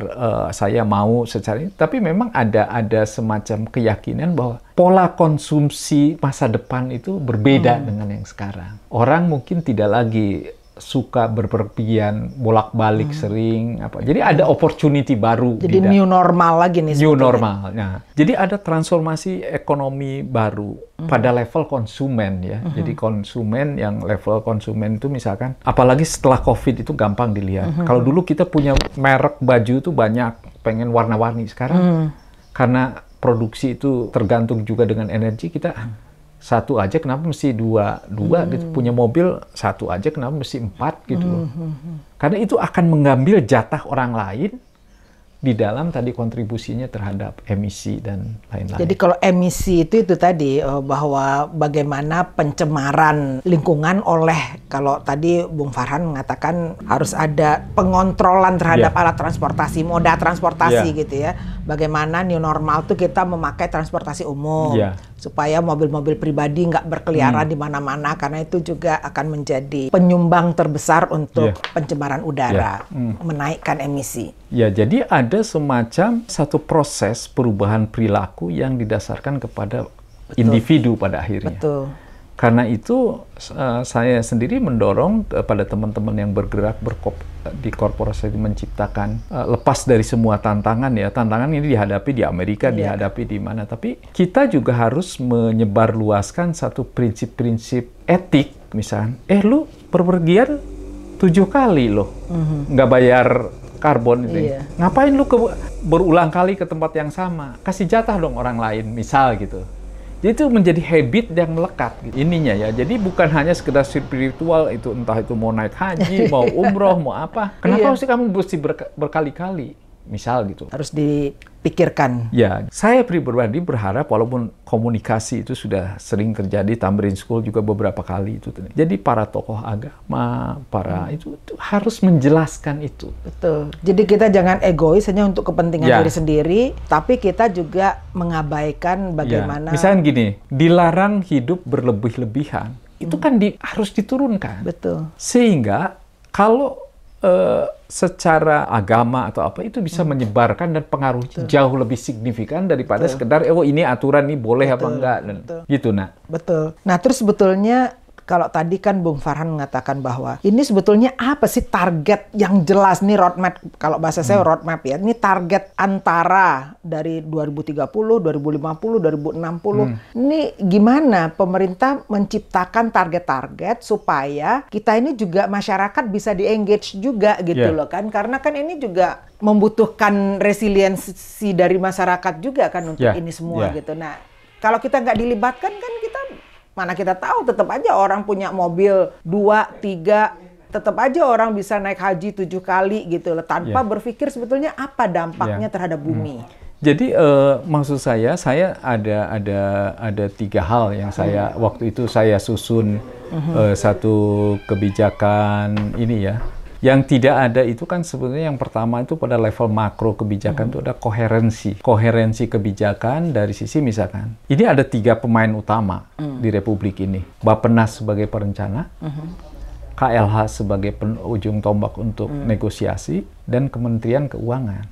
saya mau secara ini, tapi memang ada semacam keyakinan bahwa pola konsumsi masa depan itu berbeda dengan yang sekarang. Orang mungkin tidak lagi suka berpergian bolak-balik sering apa. Jadi ada opportunity baru. Jadi new normal lagi nih. New normal. Nah, jadi ada transformasi ekonomi baru pada level konsumen ya. Jadi konsumen, yang level konsumen itu misalkan, apalagi setelah COVID itu gampang dilihat. Kalau dulu kita punya merek baju itu banyak, pengen warna-warni. Sekarang karena produksi itu tergantung juga dengan energi, kita satu aja kenapa mesti dua gitu, punya mobil satu aja kenapa mesti 4 gitu loh. Karena itu akan mengambil jatah orang lain di dalam tadi kontribusinya terhadap emisi dan lain-lain. Jadi kalau emisi itu tadi bahwa bagaimana pencemaran lingkungan oleh, kalau tadi Bung Farhan mengatakan harus ada pengontrolan terhadap alat transportasi, moda transportasi gitu ya. Bagaimana new normal tuh kita memakai transportasi umum supaya mobil-mobil pribadi nggak berkeliaran di mana-mana, karena itu juga akan menjadi penyumbang terbesar untuk pencemaran udara, menaikkan emisi. Ya, jadi ada semacam satu proses perubahan perilaku yang didasarkan kepada individu pada akhirnya. Betul. Karena itu saya sendiri mendorong kepada teman-teman yang bergerak di korporasi menciptakan, lepas dari semua tantangan ya, tantangan ini dihadapi di Amerika, dihadapi di mana, tapi kita juga harus menyebarluaskan satu prinsip-prinsip etik, misalnya, lu perpergian 7 kali loh, nggak bayar karbon itu. Ngapain lu berulang kali ke tempat yang sama? Kasih jatah dong orang lain, misal gitu. Jadi itu menjadi habit yang melekat gitu. Ininya ya. Jadi bukan hanya sekedar spiritual itu, entah itu mau naik haji, mau umroh, mau apa. Kenapa sih kamu mesti berkali-kali? Misal gitu. Harus dipikirkan. Ya, saya pribadi berharap walaupun komunikasi itu sudah sering terjadi, Tamrin School juga beberapa kali itu. Jadi para tokoh agama, itu harus menjelaskan itu. Betul. Jadi kita jangan egois hanya untuk kepentingan diri sendiri, tapi kita juga mengabaikan bagaimana. Misalnya gini, dilarang hidup berlebih-lebihan, itu kan harus diturunkan. Betul. Sehingga kalau secara agama atau apa itu bisa menyebarkan dan pengaruhnya jauh lebih signifikan daripada sekedar ini aturan ini boleh apa enggak dan gitu. Betul. Nah, terus sebetulnya kalau tadi kan Bung Farhan mengatakan bahwa ini sebetulnya apa sih target yang jelas nih, roadmap, kalau bahasa saya roadmap ya, ini target antara dari 2030, 2050, 2060. Ini gimana pemerintah menciptakan target-target supaya kita ini juga masyarakat bisa di-engage juga gitu loh kan, karena kan ini juga membutuhkan resiliensi dari masyarakat juga kan untuk ini semua gitu. Nah, kalau kita nggak dilibatkan kan kita mana kita tahu, tetap aja orang punya mobil 2, 3, tetap aja orang bisa naik haji 7 kali gitu loh, tanpa berpikir sebetulnya apa dampaknya terhadap bumi. Jadi maksud saya ada 3 hal yang saya waktu itu saya susun satu kebijakan ini ya. Yang tidak ada itu kan sebenarnya yang pertama itu pada level makro kebijakan itu ada koherensi. Koherensi kebijakan dari sisi misalkan, ini ada 3 pemain utama di Republik ini. Bappenas sebagai perencana, KLH sebagai ujung tombak untuk negosiasi, dan Kementerian Keuangan.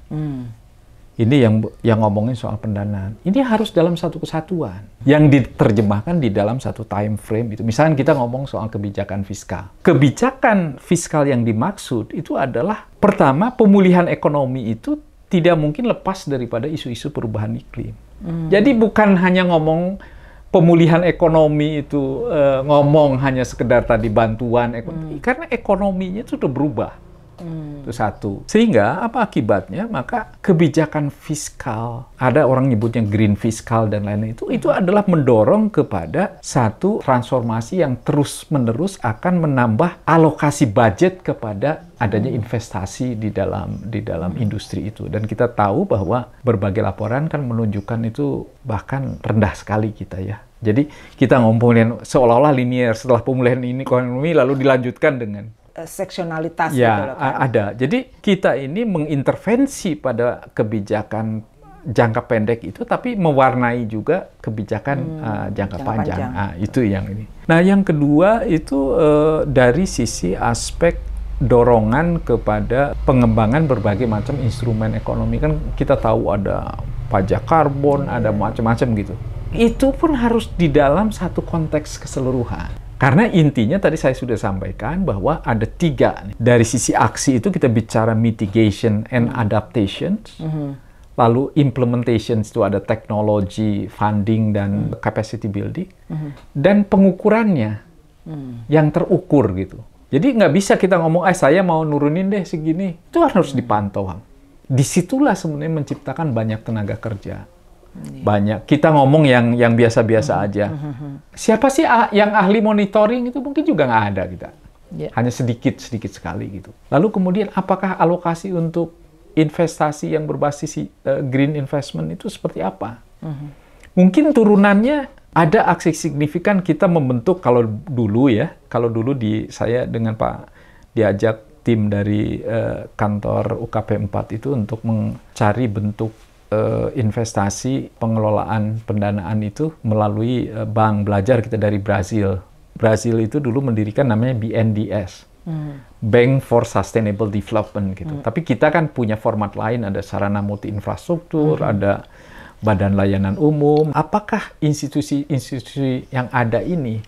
Ini yang ngomongin soal pendanaan. Ini harus dalam satu kesatuan yang diterjemahkan di dalam satu time frame itu. Misalnya kita ngomong soal kebijakan fiskal. Kebijakan fiskal yang dimaksud itu adalah pertama, pemulihan ekonomi itu tidak mungkin lepas daripada isu-isu perubahan iklim. Jadi bukan hanya ngomong pemulihan ekonomi itu ngomong hanya sekedar tadi bantuan ekonomi, karena ekonominya itu sudah berubah. Itu satu. Sehingga apa akibatnya? Maka kebijakan fiskal, ada orang nyebutnya green fiskal dan lain-lain, itu adalah mendorong kepada satu transformasi yang terus-menerus akan menambah alokasi budget kepada adanya investasi di dalam industri itu. Dan kita tahu bahwa berbagai laporan kan menunjukkan itu bahkan rendah sekali kita ya. Jadi kita ngomongin seolah-olah linear, setelah pemulihan ini ekonomi lalu dilanjutkan dengan seksionalitas ya, gitu loh, kan? Ada. Jadi kita ini mengintervensi pada kebijakan jangka pendek itu, tapi mewarnai juga kebijakan jangka panjang. Itu yang ini. Nah, yang kedua itu dari sisi aspek dorongan kepada pengembangan berbagai macam instrumen ekonomi. Kan kita tahu ada pajak karbon, ada macam-macam gitu. Itu pun harus di dalam satu konteks keseluruhan. Karena intinya tadi saya sudah sampaikan bahwa ada 3. Dari sisi aksi itu kita bicara mitigation and adaptation. Lalu implementation itu ada teknologi, funding, dan capacity building. Dan pengukurannya yang terukur gitu. Jadi nggak bisa kita ngomong, saya mau nurunin deh segini. Itu harus dipantau. Disitulah sebenarnya menciptakan banyak tenaga kerja. Banyak. Kita ngomong yang biasa-biasa aja. Siapa sih yang ahli monitoring itu mungkin juga nggak ada kita. Hanya sedikit sekali gitu. Lalu kemudian apakah alokasi untuk investasi yang berbasis green investment itu seperti apa? Mungkin turunannya ada aksi signifikan kita membentuk kalau dulu saya dengan Pak diajak tim dari kantor UKP 4 itu untuk mencari bentuk investasi pengelolaan pendanaan itu melalui bank belajar kita dari Brazil. Brazil itu dulu mendirikan namanya BNDES, Bank for Sustainable Development gitu. Tapi kita kan punya format lain, ada sarana multi infrastruktur, ada badan layanan umum. Apakah institusi-institusi yang ada ini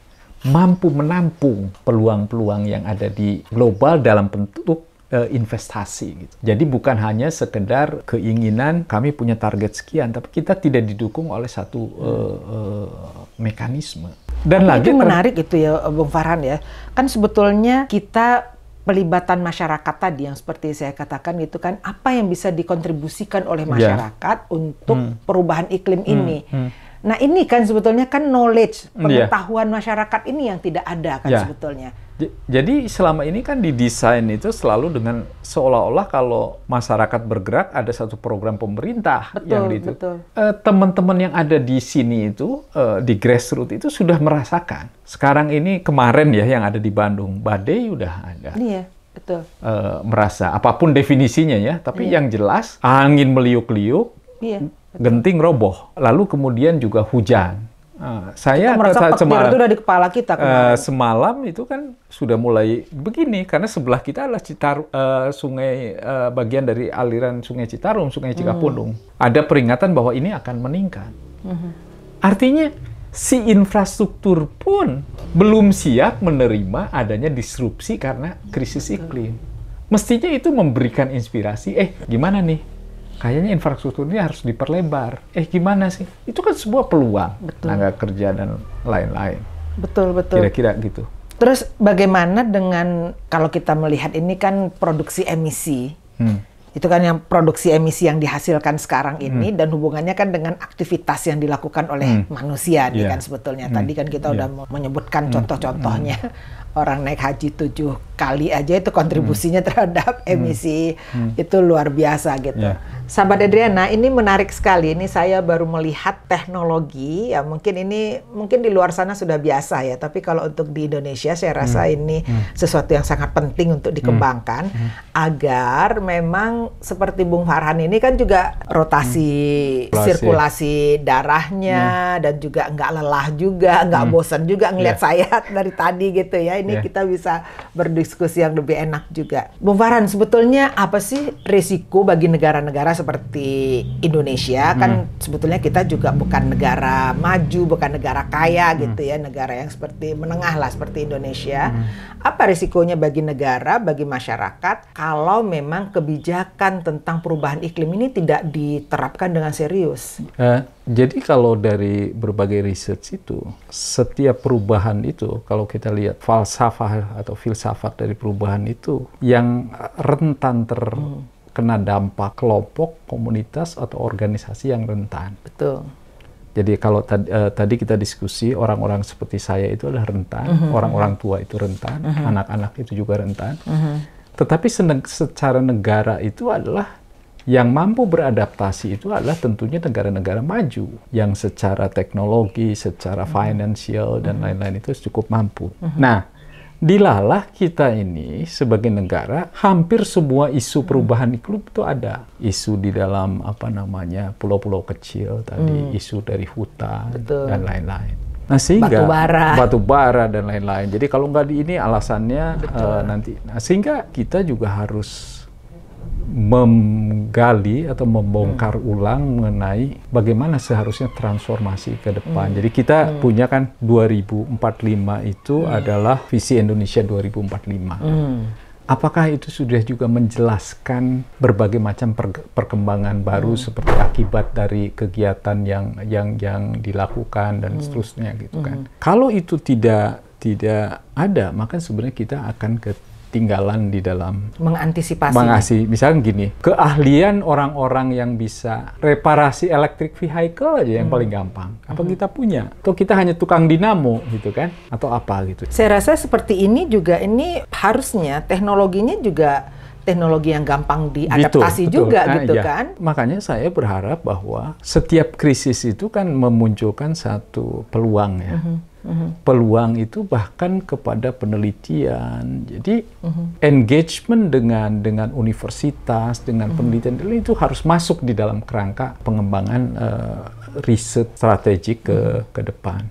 mampu menampung peluang-peluang yang ada di global dalam bentuk investasi gitu. Jadi bukan hanya sekedar keinginan kami punya target sekian, tapi kita tidak didukung oleh satu mekanisme. Dan lagi itu menarik itu ya, Bung Farhan ya. Kan sebetulnya kita pelibatan masyarakat tadi yang seperti saya katakan gitu kan, apa yang bisa dikontribusikan oleh masyarakat untuk perubahan iklim ini. Nah ini kan sebetulnya kan knowledge, pengetahuan masyarakat ini yang tidak ada kan sebetulnya. Jadi selama ini kan didesain itu selalu dengan seolah-olah kalau masyarakat bergerak ada satu program pemerintah yang itu. Teman-teman yang ada di sini itu di grassroots itu sudah merasakan. Sekarang ini kemarin ya yang ada di Bandung, badai udah ada. Iya, betul. Merasa apapun definisinya ya, tapi yang jelas angin meliuk-liuk, genting roboh, lalu kemudian juga hujan. Saya merasa petir itu udah di kepala kita kemarin. Semalam itu kan sudah mulai begini karena sebelah kita adalah sungai bagian dari aliran Sungai Citarum, Sungai Cikapundung. Ada peringatan bahwa ini akan meningkat. Artinya si infrastruktur pun belum siap menerima adanya disrupsi karena krisis iklim. Mestinya itu memberikan inspirasi. Gimana nih? Kayaknya infrastruktur ini harus diperlebar. Gimana sih? Itu kan sebuah peluang, tenaga kerja dan lain-lain. Betul. Kira-kira gitu. Terus bagaimana dengan, kalau kita melihat ini kan produksi emisi, Itu kan yang produksi emisi yang dihasilkan sekarang ini dan hubungannya kan dengan aktivitas yang dilakukan oleh manusia nih kan sebetulnya. Tadi kan kita udah menyebutkan contoh-contohnya. Orang naik haji 7 kali aja itu kontribusinya terhadap emisi itu luar biasa gitu. Sahabat Adriana, ini menarik sekali. Ini saya baru melihat teknologi ya, mungkin di luar sana sudah biasa ya, tapi kalau untuk di Indonesia saya rasa ini sesuatu yang sangat penting untuk dikembangkan agar memang seperti Bung Farhan ini kan juga rotasi sirkulasi darahnya dan juga nggak lelah juga, nggak bosan juga ngelihat saya dari tadi gitu ya. Ini kita bisa berdiskusi yang lebih enak juga. Bung Farhan, sebetulnya apa sih risiko bagi negara-negara seperti Indonesia? Kan sebetulnya kita juga bukan negara maju, bukan negara kaya gitu ya, negara yang seperti menengah lah seperti Indonesia. Apa risikonya bagi negara, bagi masyarakat kalau memang kebijakan tentang perubahan iklim ini tidak diterapkan dengan serius? Jadi kalau dari berbagai research itu, setiap perubahan itu, kalau kita lihat falsafah atau filsafat dari perubahan itu, yang rentan terkena dampak kelompok, komunitas, atau organisasi yang rentan. Betul. Jadi kalau tadi kita diskusi, orang-orang seperti saya itu adalah rentan, orang-orang tua itu rentan, anak-anak itu juga rentan. Tetapi secara negara itu adalah yang mampu beradaptasi itu adalah tentunya negara-negara maju yang secara teknologi, secara financial dan lain-lain itu cukup mampu. Nah, dilalah kita ini sebagai negara hampir semua isu perubahan iklim itu ada. Isu di dalam pulau-pulau kecil tadi, isu dari hutan dan lain-lain. Nah, sehingga batu bara dan lain-lain. Jadi kalau nggak ini alasannya nanti. Nah, sehingga kita juga harus menggali atau membongkar ulang mengenai bagaimana seharusnya transformasi ke depan. Jadi kita punya kan 2045 itu adalah visi Indonesia 2045. Apakah itu sudah juga menjelaskan berbagai macam perkembangan baru seperti akibat dari kegiatan yang dilakukan dan seterusnya gitu kan. Kalau itu tidak ada, maka sebenarnya kita akan ketinggalan di dalam mengantisipasi. Misalnya gini, keahlian orang-orang yang bisa reparasi electric vehicle aja yang paling gampang. Apa kita punya? Atau kita hanya tukang dinamo gitu kan? Atau apa gitu? Saya rasa seperti ini juga, ini harusnya teknologinya juga teknologi yang gampang diadaptasi juga gitu kan. Makanya saya berharap bahwa setiap krisis itu kan memunculkan satu peluang ya. Peluang itu bahkan kepada penelitian. Jadi engagement dengan universitas, dengan penelitian itu harus masuk di dalam kerangka pengembangan riset strategik ke depan.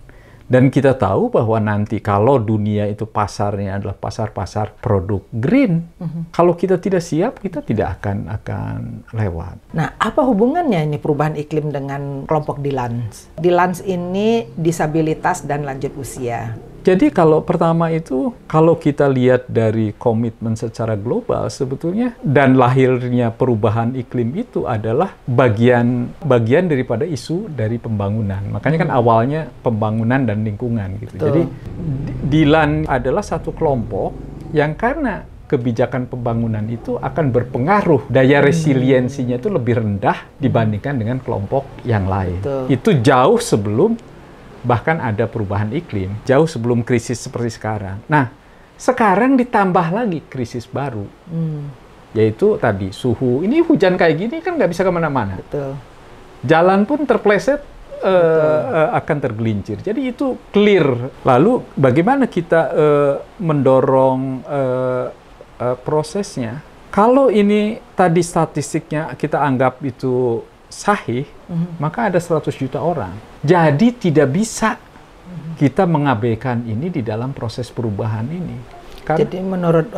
Dan kita tahu bahwa nanti kalau dunia itu pasarnya adalah pasar-pasar produk green, kalau kita tidak siap, kita tidak akan lewat. Nah, apa hubungannya ini perubahan iklim dengan kelompok DILANS? DILANS ini disabilitas dan lanjut usia. Jadi kalau pertama itu, kalau kita lihat dari komitmen secara global sebetulnya, dan lahirnya perubahan iklim itu adalah bagian daripada isu dari pembangunan. Makanya kan awalnya pembangunan dan lingkungan gitu. Jadi DILAN adalah satu kelompok yang karena kebijakan pembangunan itu akan berpengaruh, daya resiliensinya itu lebih rendah dibandingkan dengan kelompok yang lain. Itu jauh sebelum bahkan ada perubahan iklim, jauh sebelum krisis seperti sekarang. Nah, sekarang ditambah lagi krisis baru, yaitu tadi suhu. Ini hujan kayak gini kan nggak bisa kemana-mana. Jalan pun terpleset, akan tergelincir. Jadi itu clear. Lalu bagaimana kita mendorong prosesnya? Kalau ini tadi statistiknya kita anggap itu sahih, maka ada 100 juta orang. Jadi tidak bisa kita mengabaikan ini di dalam proses perubahan ini. Jadi menurut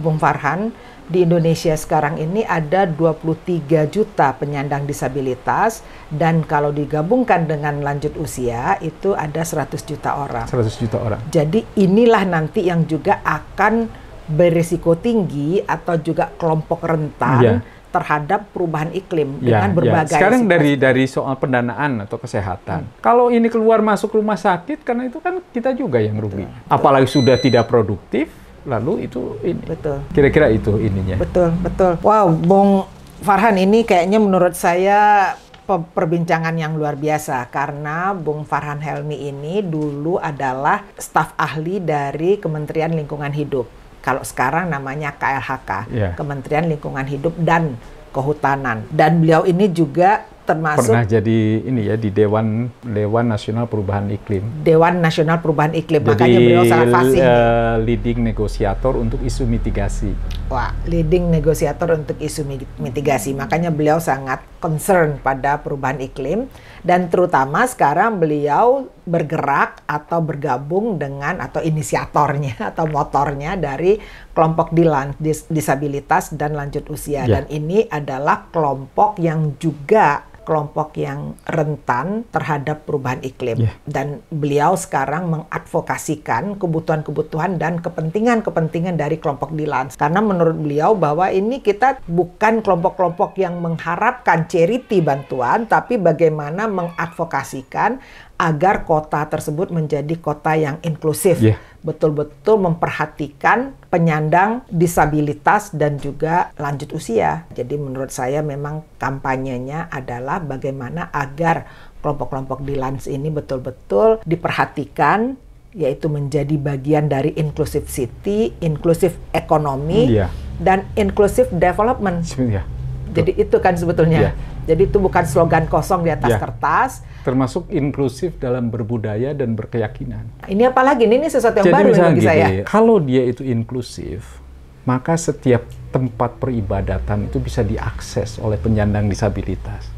Bung Farhan, di Indonesia sekarang ini ada 23 juta penyandang disabilitas, dan kalau digabungkan dengan lanjut usia itu ada 100 juta orang. 100 juta orang. Jadi inilah nanti yang juga akan berisiko tinggi atau juga kelompok rentan terhadap perubahan iklim dengan berbagai sekarang dari soal pendanaan atau kesehatan. Kalau ini keluar masuk rumah sakit, karena itu kan kita juga yang rugi. Apalagi sudah tidak produktif, lalu itu ini. Kira-kira itu ininya. Betul. Wow, Bung Farhan, ini kayaknya menurut saya perbincangan yang luar biasa karena Bung Farhan Helmy ini dulu adalah staf ahli dari Kementerian Lingkungan Hidup. Kalau sekarang namanya KLHK, Kementerian Lingkungan Hidup dan Kehutanan. Dan beliau ini juga termasuk pernah jadi ini ya di Dewan Nasional Perubahan Iklim. Dewan Nasional Perubahan Iklim. Jadi, makanya beliau sangat fasih. Leading negosiator untuk isu mitigasi. Wah, leading negosiator untuk isu mitigasi. Makanya beliau sangat concern pada perubahan iklim dan terutama sekarang beliau bergerak atau bergabung dengan atau inisiatornya atau motornya dari kelompok disabilitas dan lanjut usia. Dan ini adalah kelompok yang juga kelompok yang rentan terhadap perubahan iklim. Dan beliau sekarang mengadvokasikan kebutuhan-kebutuhan dan kepentingan-kepentingan dari kelompok dilans. Karena menurut beliau bahwa ini kita bukan kelompok-kelompok yang mengharapkan charity bantuan, tapi bagaimana mengadvokasikan agar kota tersebut menjadi kota yang inklusif. Betul-betul memperhatikan penyandang disabilitas dan juga lanjut usia. Jadi menurut saya memang kampanyenya adalah bagaimana agar kelompok-kelompok dilans ini betul-betul diperhatikan, yaitu menjadi bagian dari inclusive city, inclusive ekonomi, dan inclusive development. Jadi itu kan sebetulnya. Jadi itu bukan slogan kosong di atas kertas. Termasuk inklusif dalam berbudaya dan berkeyakinan. Ini apalagi, ini sesuatu yang baru bagi saya. Kalau dia itu inklusif, maka setiap tempat peribadatan itu bisa diakses oleh penyandang disabilitas.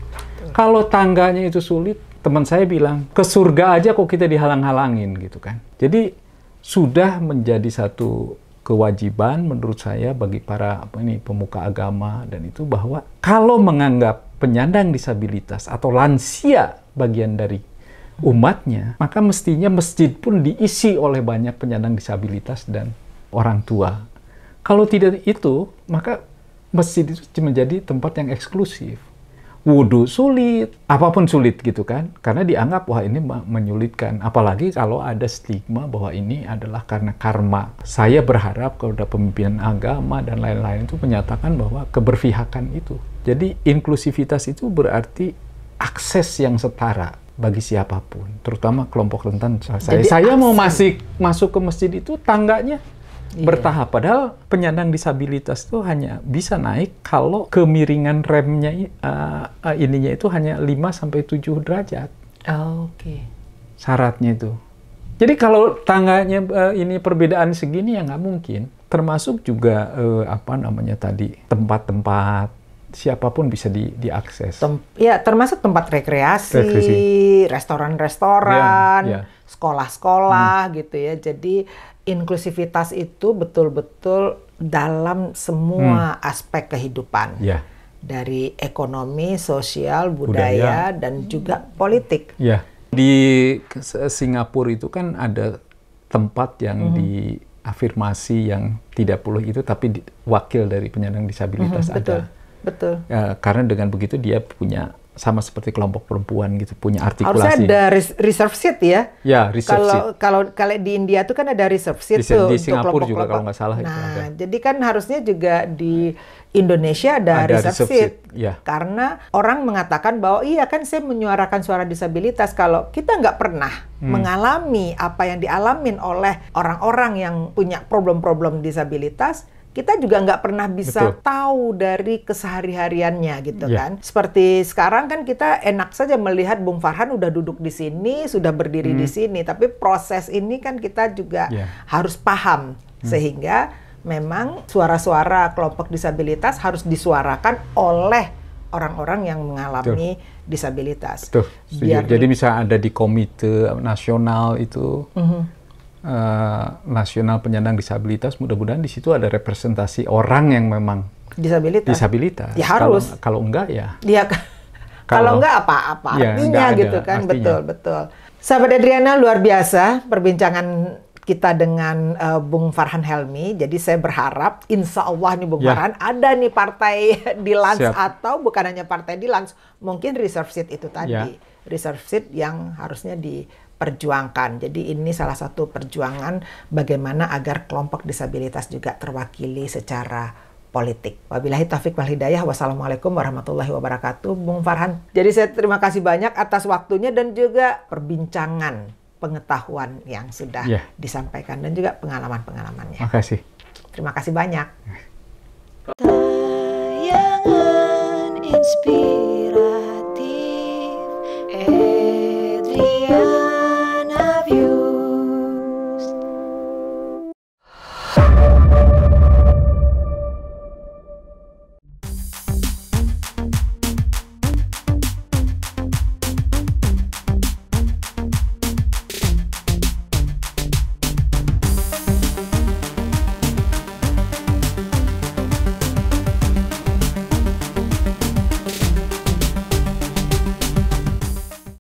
Kalau tangganya itu sulit, teman saya bilang, ke surga aja kok kita dihalang-halangin gitu kan. Jadi sudah menjadi satu kewajiban menurut saya bagi para pemuka agama dan itu bahwa kalau menganggap penyandang disabilitas atau lansia bagian dari umatnya, maka mestinya masjid pun diisi oleh banyak penyandang disabilitas dan orang tua. Kalau tidak itu, maka masjid itu menjadi tempat yang eksklusif. Wudhu sulit, apapun sulit gitu kan, karena dianggap wah ini menyulitkan. Apalagi kalau ada stigma bahwa ini adalah karena karma. Saya berharap kalau ada pemimpinan agama dan lain-lain itu menyatakan bahwa keberpihakan itu. Jadi inklusivitas itu berarti akses yang setara bagi siapapun, terutama kelompok rentan. Saya mau masuk ke masjid itu tangganya bertahap, padahal penyandang disabilitas itu hanya bisa naik kalau kemiringan remnya ininya itu hanya 5-7 derajat. Syaratnya itu. Jadi kalau tangganya ini perbedaan segini ya nggak mungkin. Termasuk juga tempat-tempat siapapun bisa diakses. Termasuk tempat rekreasi, restoran-restoran, sekolah-sekolah gitu ya. Jadi inklusivitas itu betul-betul dalam semua aspek kehidupan. Dari ekonomi, sosial, budaya, dan juga politik. Di Singapura itu kan ada tempat yang diafirmasi yang tidak perlu itu, tapi wakil dari penyandang disabilitas ada. Betul. Karena dengan begitu dia punya sama seperti kelompok perempuan gitu, punya artikulasi. Harusnya ada reserve seat ya? Ya, reserve seat. Kalau di India tuh kan ada reserve seat tuh. Di Singapura juga kalau nggak salah. Nah, jadi kan harusnya juga di Indonesia ada reserve seat. Karena orang mengatakan bahwa iya kan saya menyuarakan suara disabilitas. Kalau kita nggak pernah mengalami apa yang dialamin oleh orang-orang yang punya problem-problem disabilitas, kita juga nggak pernah bisa tahu dari kesehari-hariannya gitu kan. Seperti sekarang kan kita enak saja melihat Bung Farhan udah duduk di sini, sudah berdiri di sini. Tapi proses ini kan kita juga harus paham. Sehingga memang suara-suara kelompok disabilitas harus disuarakan oleh orang-orang yang mengalami disabilitas. Jadi bisa ada di komite nasional itu. Nasional penyandang disabilitas, mudah-mudahan di situ ada representasi orang yang memang disabilitas. Ya harus. Kalau enggak ya. Kalau enggak apa artinya gitu kan. Betul. Sahabat Adriana, luar biasa perbincangan kita dengan Bung Farhan Helmy. Jadi saya berharap insya Allah nih Bung Farhan ada nih partai Dilans atau bukan hanya partai Dilans, mungkin reserve seat itu tadi. Reserve seat yang harusnya diperjuangkan. Jadi ini salah satu perjuangan bagaimana agar kelompok disabilitas juga terwakili secara politik. Wabillahi taufik wal hidayah. Wassalamualaikum warahmatullahi wabarakatuh. Bung Farhan. Jadi saya terima kasih banyak atas waktunya dan juga perbincangan pengetahuan yang sudah disampaikan dan juga pengalaman-pengalamannya. Makasih. Terima kasih banyak. Tayangan Inspirasi.